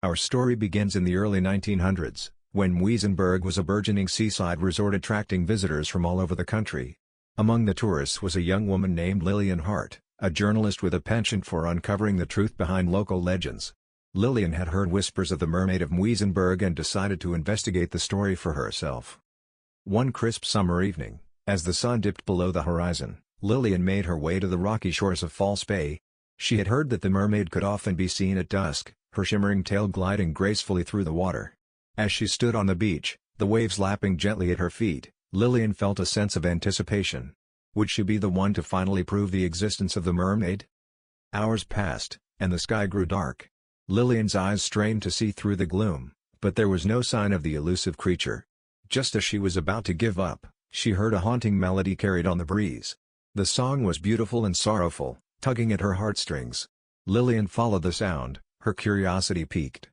Our story begins in the early 1900s, when Muizenberg was a burgeoning seaside resort attracting visitors from all over the country. Among the tourists was a young woman named Lillian Hart, a journalist with a penchant for uncovering the truth behind local legends. Lillian had heard whispers of the Mermaid of Muizenberg and decided to investigate the story for herself. One crisp summer evening, as the sun dipped below the horizon, Lillian made her way to the rocky shores of False Bay. She had heard that the mermaid could often be seen at dusk, her shimmering tail gliding gracefully through the water. As she stood on the beach, the waves lapping gently at her feet, Lillian felt a sense of anticipation. Would she be the one to finally prove the existence of the mermaid? Hours passed, and the sky grew dark. Lillian's eyes strained to see through the gloom, but there was no sign of the elusive creature. Just as she was about to give up, she heard a haunting melody carried on the breeze. The song was beautiful and sorrowful, tugging at her heartstrings. Lillian followed the sound, her curiosity piqued.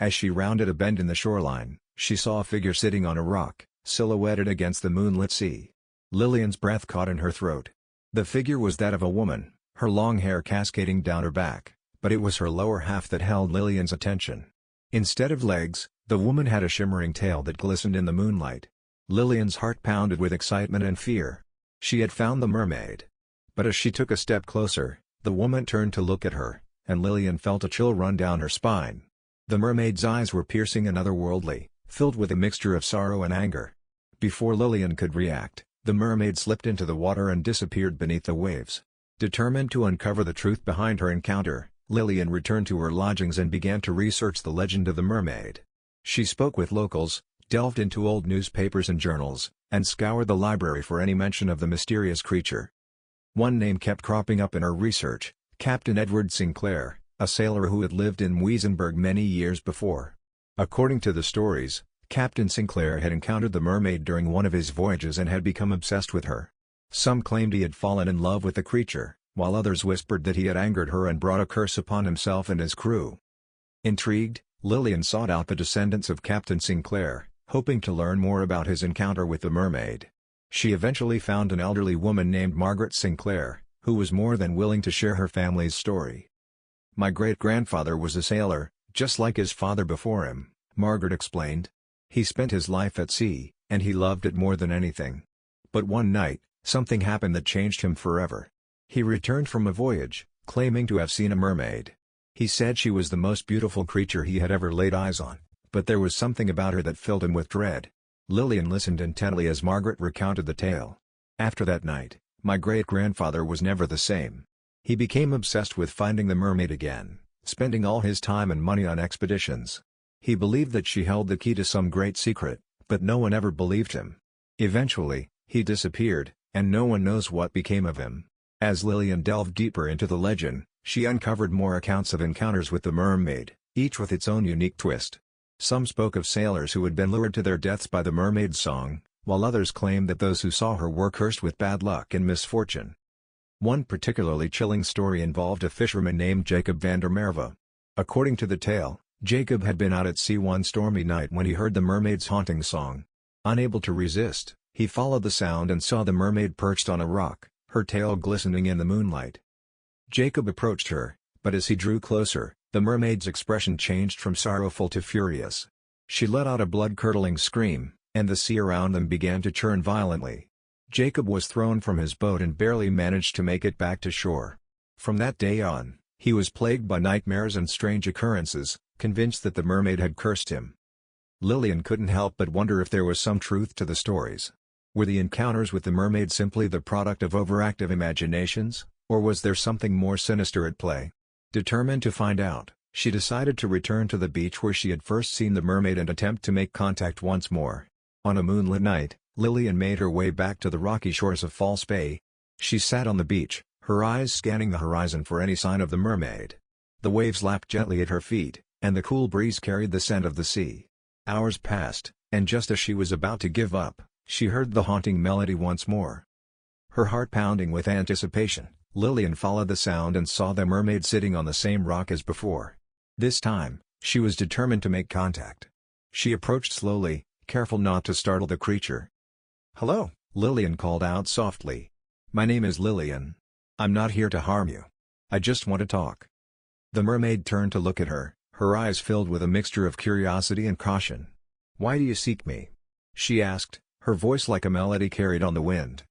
As she rounded a bend in the shoreline, she saw a figure sitting on a rock, silhouetted against the moonlit sea. Lillian's breath caught in her throat. The figure was that of a woman, her long hair cascading down her back, but it was her lower half that held Lillian's attention. Instead of legs, the woman had a shimmering tail that glistened in the moonlight. Lillian's heart pounded with excitement and fear. She had found the mermaid. But as she took a step closer, the woman turned to look at her, and Lillian felt a chill run down her spine. The mermaid's eyes were piercing and otherworldly, filled with a mixture of sorrow and anger. Before Lillian could react, the mermaid slipped into the water and disappeared beneath the waves. Determined to uncover the truth behind her encounter, Lillian returned to her lodgings and began to research the legend of the mermaid. She spoke with locals, delved into old newspapers and journals, and scoured the library for any mention of the mysterious creature. One name kept cropping up in her research: Captain Edward Sinclair, a sailor who had lived in Muizenberg many years before. According to the stories, Captain Sinclair had encountered the mermaid during one of his voyages and had become obsessed with her. Some claimed he had fallen in love with the creature, while others whispered that he had angered her and brought a curse upon himself and his crew. Intrigued, Lillian sought out the descendants of Captain Sinclair, hoping to learn more about his encounter with the mermaid. She eventually found an elderly woman named Margaret Sinclair, who was more than willing to share her family's story. "My great-grandfather was a sailor, just like his father before him," Margaret explained. "He spent his life at sea, and he loved it more than anything. But one night, something happened that changed him forever. He returned from a voyage, claiming to have seen a mermaid. He said she was the most beautiful creature he had ever laid eyes on, but there was something about her that filled him with dread." Lillian listened intently as Margaret recounted the tale. "After that night, my great-grandfather was never the same. He became obsessed with finding the mermaid again, spending all his time and money on expeditions. He believed that she held the key to some great secret, but no one ever believed him. Eventually, he disappeared, and no one knows what became of him." As Lillian delved deeper into the legend, she uncovered more accounts of encounters with the mermaid, each with its own unique twist. Some spoke of sailors who had been lured to their deaths by the mermaid's song, while others claimed that those who saw her were cursed with bad luck and misfortune. One particularly chilling story involved a fisherman named Jacob van der Merwe. According to the tale, Jacob had been out at sea one stormy night when he heard the mermaid's haunting song. Unable to resist, he followed the sound and saw the mermaid perched on a rock, her tail glistening in the moonlight. Jacob approached her, but as he drew closer, the mermaid's expression changed from sorrowful to furious. She let out a blood-curdling scream, and the sea around them began to churn violently. Jacob was thrown from his boat and barely managed to make it back to shore. From that day on, he was plagued by nightmares and strange occurrences, convinced that the mermaid had cursed him. Lillian couldn't help but wonder if there was some truth to the stories. Were the encounters with the mermaid simply the product of overactive imaginations, or was there something more sinister at play? Determined to find out, she decided to return to the beach where she had first seen the mermaid and attempt to make contact once more. On a moonlit night, Lillian made her way back to the rocky shores of False Bay. She sat on the beach, her eyes scanning the horizon for any sign of the mermaid. The waves lapped gently at her feet, and the cool breeze carried the scent of the sea. Hours passed, and just as she was about to give up, she heard the haunting melody once more. Her heart pounding with anticipation, Lillian followed the sound and saw the mermaid sitting on the same rock as before. This time, she was determined to make contact. She approached slowly, careful not to startle the creature. "Hello," Lillian called out softly. "My name is Lillian. I'm not here to harm you. I just want to talk." The mermaid turned to look at her, Her eyes filled with a mixture of curiosity and caution. "Why do you seek me?" she asked, her voice like a melody carried on the wind.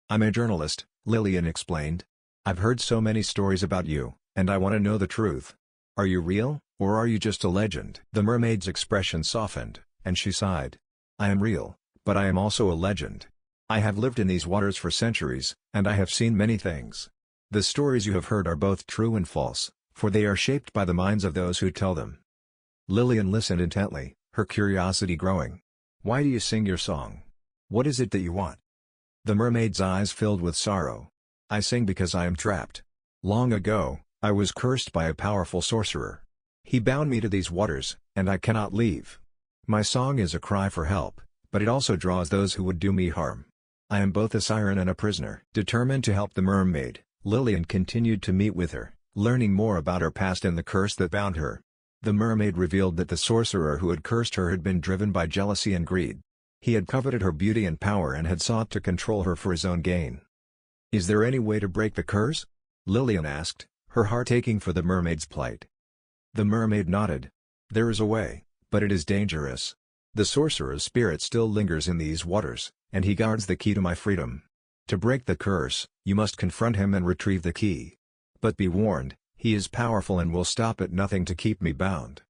"I'm a journalist," Lillian explained. "I've heard so many stories about you, and I want to know the truth. Are you real, or are you just a legend?" The mermaid's expression softened, and she sighed. "I am real, but I am also a legend. I have lived in these waters for centuries, and I have seen many things. The stories you have heard are both true and false, for they are shaped by the minds of those who tell them." Lillian listened intently, her curiosity growing. "Why do you sing your song? What is it that you want?" The mermaid's eyes filled with sorrow. "I sing because I am trapped. Long ago, I was cursed by a powerful sorcerer. He bound me to these waters, and I cannot leave. My song is a cry for help, but it also draws those who would do me harm. I am both a siren and a prisoner." Determined to help the mermaid, Lillian continued to meet with her, learning more about her past and the curse that bound her. The mermaid revealed that the sorcerer who had cursed her had been driven by jealousy and greed. He had coveted her beauty and power and had sought to control her for his own gain. "Is there any way to break the curse?" Lillian asked, her heart aching for the mermaid's plight. The mermaid nodded. "There is a way, but it is dangerous. The sorcerer's spirit still lingers in these waters, and he guards the key to my freedom. To break the curse, you must confront him and retrieve the key. But be warned, he is powerful and will stop at nothing to keep me bound."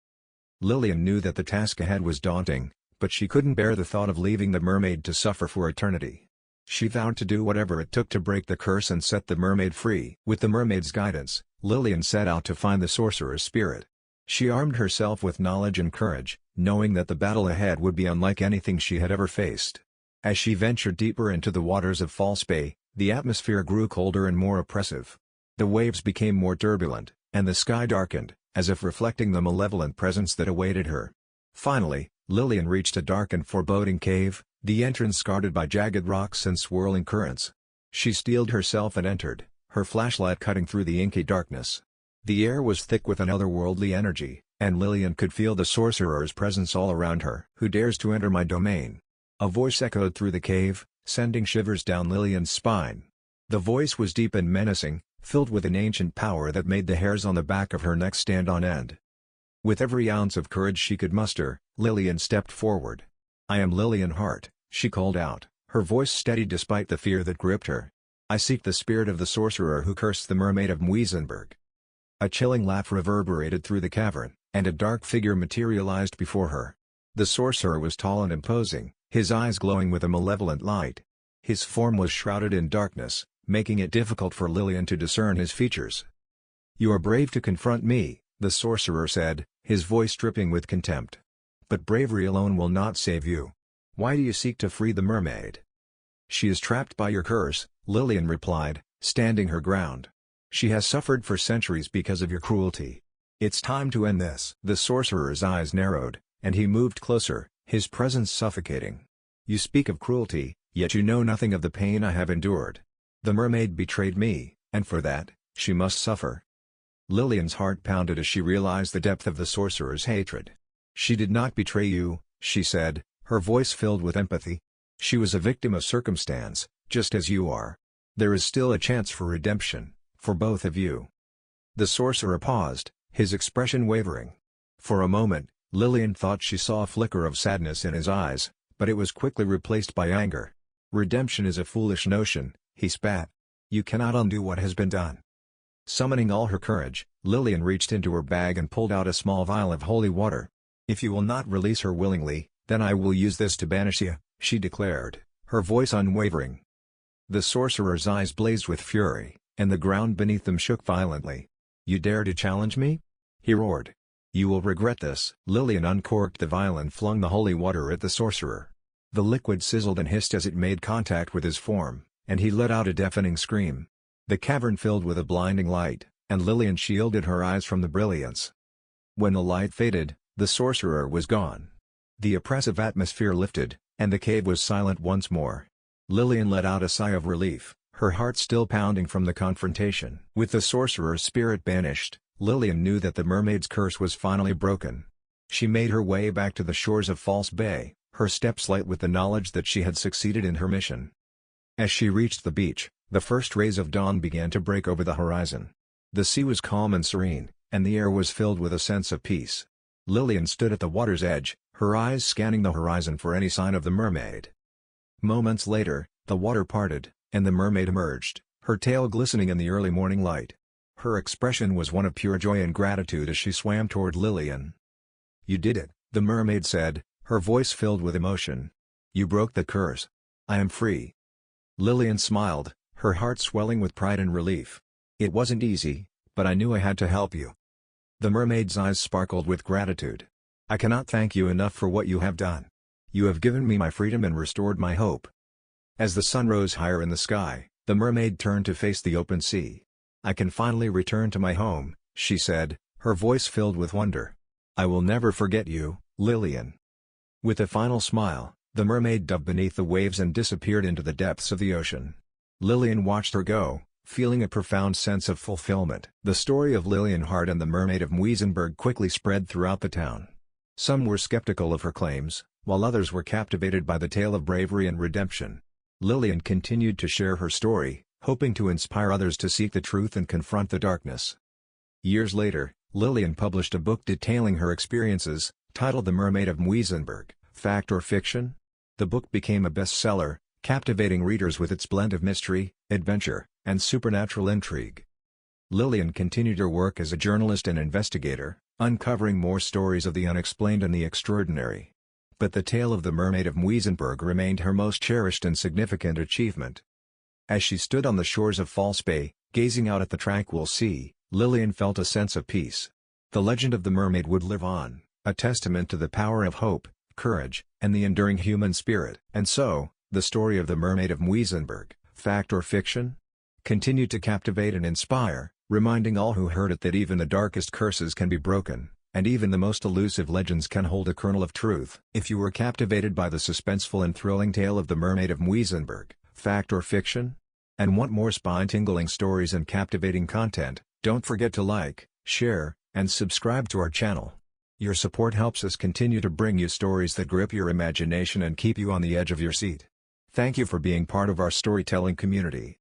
Lillian knew that the task ahead was daunting, but she couldn't bear the thought of leaving the mermaid to suffer for eternity. She vowed to do whatever it took to break the curse and set the mermaid free. With the mermaid's guidance, Lillian set out to find the sorcerer's spirit. She armed herself with knowledge and courage, knowing that the battle ahead would be unlike anything she had ever faced. As she ventured deeper into the waters of False Bay, the atmosphere grew colder and more oppressive. The waves became more turbulent, and the sky darkened, as if reflecting the malevolent presence that awaited her. Finally, Lillian reached a dark and foreboding cave, the entrance guarded by jagged rocks and swirling currents. She steeled herself and entered, her flashlight cutting through the inky darkness. The air was thick with an otherworldly energy, and Lillian could feel the sorcerer's presence all around her. "Who dares to enter my domain?" A voice echoed through the cave, sending shivers down Lillian's spine. The voice was deep and menacing, filled with an ancient power that made the hairs on the back of her neck stand on end. With every ounce of courage she could muster, Lillian stepped forward. "I am Lillian Hart," she called out, her voice steady despite the fear that gripped her. "I seek the spirit of the sorcerer who cursed the Mermaid of Muizenberg." A chilling laugh reverberated through the cavern, and a dark figure materialized before her. The sorcerer was tall and imposing, his eyes glowing with a malevolent light. His form was shrouded in darkness, making it difficult for Lillian to discern his features. "You are brave to confront me," the sorcerer said, his voice dripping with contempt. "But bravery alone will not save you. Why do you seek to free the mermaid?" "She is trapped by your curse," Lillian replied, standing her ground. "She has suffered for centuries because of your cruelty. It's time to end this." The sorcerer's eyes narrowed, and he moved closer, his presence suffocating. "You speak of cruelty, yet you know nothing of the pain I have endured. The mermaid betrayed me, and for that, she must suffer." Lillian's heart pounded as she realized the depth of the sorcerer's hatred. "She did not betray you," she said, her voice filled with empathy. "She was a victim of circumstance, just as you are. There is still a chance for redemption, for both of you." The sorcerer paused, his expression wavering. For a moment, Lillian thought she saw a flicker of sadness in his eyes, but it was quickly replaced by anger. "Redemption is a foolish notion," he spat. "You cannot undo what has been done." Summoning all her courage, Lillian reached into her bag and pulled out a small vial of holy water. "If you will not release her willingly, then I will use this to banish you," she declared, her voice unwavering. The sorcerer's eyes blazed with fury, and the ground beneath them shook violently. "You dare to challenge me?" he roared. "You will regret this." Lillian uncorked the vial and flung the holy water at the sorcerer. The liquid sizzled and hissed as it made contact with his form, and he let out a deafening scream. The cavern filled with a blinding light, and Lillian shielded her eyes from the brilliance. When the light faded, the sorcerer was gone. The oppressive atmosphere lifted, and the cave was silent once more. Lillian let out a sigh of relief, her heart still pounding from the confrontation. With the sorcerer's spirit banished, Lillian knew that the mermaid's curse was finally broken. She made her way back to the shores of False Bay, her steps light with the knowledge that she had succeeded in her mission. As she reached the beach, the first rays of dawn began to break over the horizon. The sea was calm and serene, and the air was filled with a sense of peace. Lillian stood at the water's edge, her eyes scanning the horizon for any sign of the mermaid. Moments later, the water parted, and the mermaid emerged, her tail glistening in the early morning light. Her expression was one of pure joy and gratitude as she swam toward Lillian. "You did it," the mermaid said, her voice filled with emotion. "You broke the curse. I am free." Lillian smiled, her heart swelling with pride and relief. "It wasn't easy, but I knew I had to help you." The mermaid's eyes sparkled with gratitude. "I cannot thank you enough for what you have done. You have given me my freedom and restored my hope." As the sun rose higher in the sky, the mermaid turned to face the open sea. "I can finally return to my home," she said, her voice filled with wonder. "I will never forget you, Lillian." With a final smile, the mermaid dove beneath the waves and disappeared into the depths of the ocean. Lillian watched her go, feeling a profound sense of fulfillment. The story of Lillian Hart and the Mermaid of Muizenberg quickly spread throughout the town. Some were skeptical of her claims, while others were captivated by the tale of bravery and redemption. Lillian continued to share her story, hoping to inspire others to seek the truth and confront the darkness. Years later, Lillian published a book detailing her experiences, titled The Mermaid of Muizenberg, Fact or Fiction? The book became a bestseller, captivating readers with its blend of mystery, adventure, and supernatural intrigue. Lillian continued her work as a journalist and investigator, uncovering more stories of the unexplained and the extraordinary. But the tale of the Mermaid of Muizenberg remained her most cherished and significant achievement. As she stood on the shores of False Bay, gazing out at the tranquil sea, Lillian felt a sense of peace. The legend of the mermaid would live on, a testament to the power of hope, courage, and the enduring human spirit. And so, the story of the Mermaid of Muizenberg, fact or fiction? Continued to captivate and inspire, reminding all who heard it that even the darkest curses can be broken, and even the most elusive legends can hold a kernel of truth. If you were captivated by the suspenseful and thrilling tale of the Mermaid of Muizenberg, fact or fiction? And want more spine-tingling stories and captivating content, don't forget to like, share, and subscribe to our channel. Your support helps us continue to bring you stories that grip your imagination and keep you on the edge of your seat. Thank you for being part of our storytelling community.